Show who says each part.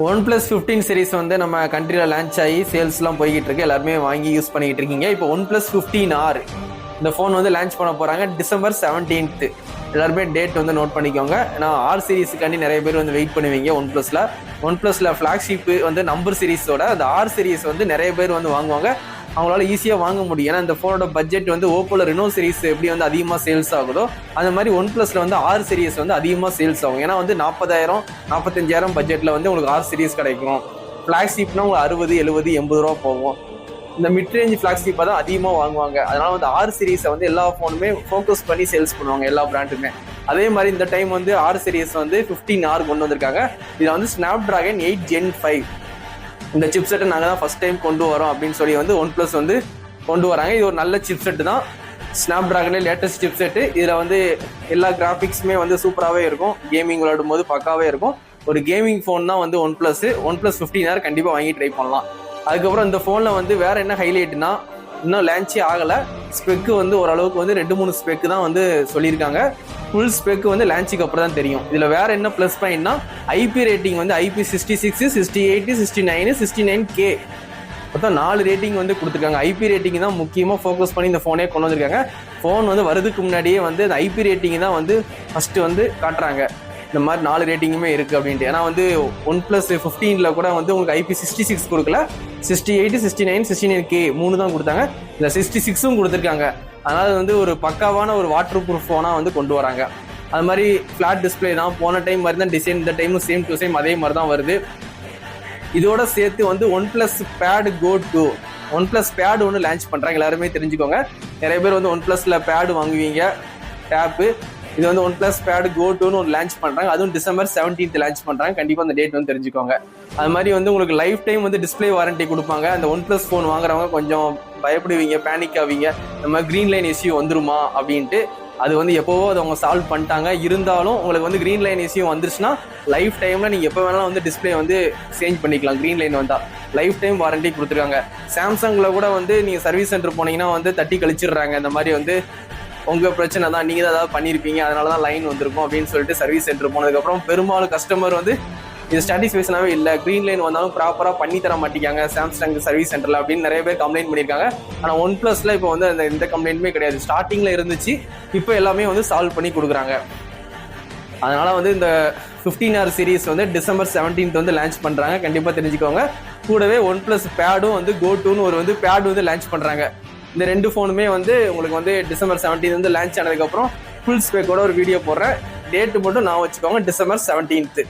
Speaker 1: OnePlus 15 series வந்து நம்ம கண்ட்ரியில் லான்ச் ஆகி சேல்ஸ்லாம் போய்கிட்டு இருக்கு. எல்லாருமே வாங்கி யூஸ் பண்ணிக்கிட்டு இருக்கீங்க. இப்போ OnePlus 15R இந்த ஃபோன் வந்து லான்ச் பண்ண போகிறாங்க டிசம்பர் 17th. எல்லாருமே டேட் வந்து நோட் பண்ணிக்கோங்க. ஏன்னா ஆர் சீரிஸுக்காண்டி நிறைய பேர் வந்து வெயிட் பண்ணுவீங்க. ஒன்ப்ளஸில் ஃப்ளாக்ஷிப்பு வந்து நம்பர் சீரிஸோட அந்த ஆர் சீரிஸ் வந்து நிறைய பேர் வந்து வாங்குவாங்க. அவங்களால ஈஸியாக வாங்க முடியும். ஏன்னா இந்த ஃபோனோட பட்ஜெட் வந்து ஓப்போல ரெனோ சீரிஸ் எப்படி வந்து அதிகமாக சேல்ஸ் ஆகுதோ அந்த மாதிரி OnePlusல வந்து ஆர் சீரிஸ் வந்து அதிகமாக சேல்ஸ் ஆகும். ஏன்னா வந்து 40,000 45,000 பட்ஜெட்டில் வந்து உங்களுக்கு ஆர் சீரிஸ் கிடைக்கும். ஃப்ளாக்ஷிப்னா உங்களுக்கு 60 70 80 ரூபா போகும். இந்த மிட் ரேஞ்ச் ஃப்ளாக்ஷிப்பை தான் அதிகமாக வாங்குவாங்க. அதனால வந்து ஆர் சீரிஸை வந்து எல்லா ஃபோனுமே ஃபோக்கஸ் பண்ணி சேல்ஸ் பண்ணுவாங்க எல்லா பிராண்டுமே. அதே மாதிரி இந்த டைம் வந்து ஆர் சீரிஸ் வந்து 15R கொண்டு வந்திருக்காங்க. இதில் வந்து Snapdragon 8 Gen 5 இந்த சிப் செட்டை நாங்கள் தான் ஃபர்ஸ்ட் டைம் கொண்டு வரோம் அப்படின்னு சொல்லி வந்து OnePlus வந்து கொண்டு வராங்க. இது ஒரு நல்ல சிப் செட்டு தான். Snapdragon latest chip set. இதில் வந்து எல்லா கிராஃபிக்ஸுமே வந்து சூப்பராகவே இருக்கும். கேமிங் விளையாடும் போது பக்காவே இருக்கும். ஒரு கேமிங் ஃபோன் தான் வந்து OnePlus 15R கண்டிப்பாக வாங்கி ட்ரை பண்ணலாம். அதுக்கப்புறம் இந்த ஃபோனில் வந்து வேற என்ன ஹைலைட்னா, இன்னும் லான்ச்சே ஆகலை. ஸ்பெக்கு வந்து ஓரளவுக்கு வந்து 2-3 ஸ்பெக்கு தான் வந்து சொல்லியிருக்காங்க. ஃபுல் ஸ்பெக்கு வந்து லான்ச்சுக்கு அப்புறம் தான் தெரியும். இதில் வேற என்ன ப்ளஸ் பாயிண்ட்னா ஐபி ரேட்டிங் வந்து IP66 68 69 69K மொத்தம் 4 ரேட்டிங் வந்து கொடுத்துருக்காங்க. ஐபி ரேட்டிங் தான் முக்கியமாக ஃபோக்கஸ் பண்ணி இந்த ஃபோனே கொண்டு வந்திருக்காங்க. ஃபோன் வந்து வரதுக்கு முன்னாடியே வந்து அந்த ஐபி ரேட்டிங் தான் வந்து ஃபஸ்ட்டு வந்து காட்டுறாங்க. இந்த மாதிரி 4 ரேட்டிங்குமே இருக்குது அப்படின்ட்டு. ஏன்னா வந்து OnePlus 15ல கூட வந்து உங்களுக்கு IP66 கொடுக்கல, 68 69 69K 3 தான் கொடுத்தாங்க. இந்த 66ம் கொடுத்துருக்காங்க. அதனால வந்து ஒரு பக்காவான ஒரு வாட்டர் ப்ரூஃப் ஃபோனாக வந்து கொண்டு வராங்க. அது மாதிரி ஃப்ளாட் டிஸ்பிளே தான். போன டைம் மாதிரி தான் டிசைன், இந்த டைமும் சேம் டு சேம் அதே மாதிரி தான் வருது. இதோட சேர்த்து வந்து OnePlus Pad Go 2 OnePlus Pad ஒன்று லான்ச் பண்ணுறாங்க. எல்லாருமே தெரிஞ்சுக்கோங்க. நிறைய பேர் வந்து OnePlusல பேடு வாங்குவீங்க, டேப்பு. இது வந்து OnePlus Pad Go 2ன்னு ஒரு லான்ச் பண்ணுறாங்க. அதுவும் டிசம்பர் 17th லான்ச் பண்ணுறாங்க. கண்டிப்பாக அந்த டேட் வந்து தெரிஞ்சுக்கோங்க. அது மாதிரி வந்து உங்களுக்கு லைஃப் டைம் வந்து டிஸ்பிளே வாரண்டி கொடுப்பாங்க. அந்த OnePlus ஃபோன் வாங்குறவங்க கொஞ்சம் பயப்படுவீங்க, பேனிக் ஆவீங்க, நம்ம க்ரீன் லைன் இஷ்யூ வந்துருமா அப்படின்ட்டு. அது வந்து எப்போவோ அதை அவங்க சால்வ் பண்ணிட்டாங்க. இருந்தாலும் உங்களுக்கு வந்து க்ரீன் லைன் இஷ்யூ வந்துருச்சுன்னா லைஃப் டைமில் நீங்கள் எப்போ வேணாலும் வந்து டிஸ்பிளே வந்து சேஞ்ச் பண்ணிக்கலாம். க்ரீன் லைன் வந்தால் லைஃப் டைம் வாரண்டி கொடுத்துருக்காங்க. சாம்சங்கில் கூட வந்து நீங்கள் சர்வீஸ் சென்டர் போனீங்கன்னா வந்து தட்டி கழிச்சிடுறாங்க. இந்த மாதிரி வந்து உங்கள் பிரச்சனை தான், நீங்கள் தான் ஏதாவது பண்ணியிருப்பீங்க, அதனால தான் லைன் வந்திருக்கும் அப்படின்னு சொல்லிட்டு சர்வீஸ் சென்டர் போனதுக்கப்புறம் பெரும்பாலும் கஸ்டமர் வந்து இது சாட்டிஸ்ஃபேக்ஷனாகவே இல்லை, க்ரீன் லைன் வந்தாலும் ப்ராப்பராக பண்ணி தர மாட்டேங்காங்க சாம்சங் சர்வீஸ் சென்டரில் அப்படின்னு நிறைய பேர் கம்ப்ளைண்ட் பண்ணியிருக்காங்க. ஆனால் OnePlusல இப்போ வந்து அந்த எந்த கம்ப்ளைண்ட்டுமே கிடையாது. ஸ்டார்டிங்கில் இருந்துச்சு, இப்போ எல்லாமே வந்து சால்வ் பண்ணி கொடுக்குறாங்க. அதனால் வந்து இந்த 15R சீரிஸ் வந்து டிசம்பர் 17th வந்து லான்ச் பண்ணுறாங்க. கண்டிப்பாக தெரிஞ்சுக்கோங்க. கூடவே OnePlus Padம் வந்து Go 2ன்னு ஒரு வந்து பேட் வந்து லான்ச் பண்ணுறாங்க. இந்த 2 ஃபோனுமே வந்து உங்களுக்கு வந்து டிசம்பர் 17th வந்து லான்ச் ஆனதுக்கப்புறம் ஃபுல் ஸ்பெக்கோட ஒரு வீடியோ போடுறேன். டேட்டு மட்டும் நான் வச்சுக்கோங்க, டிசம்பர் 17th.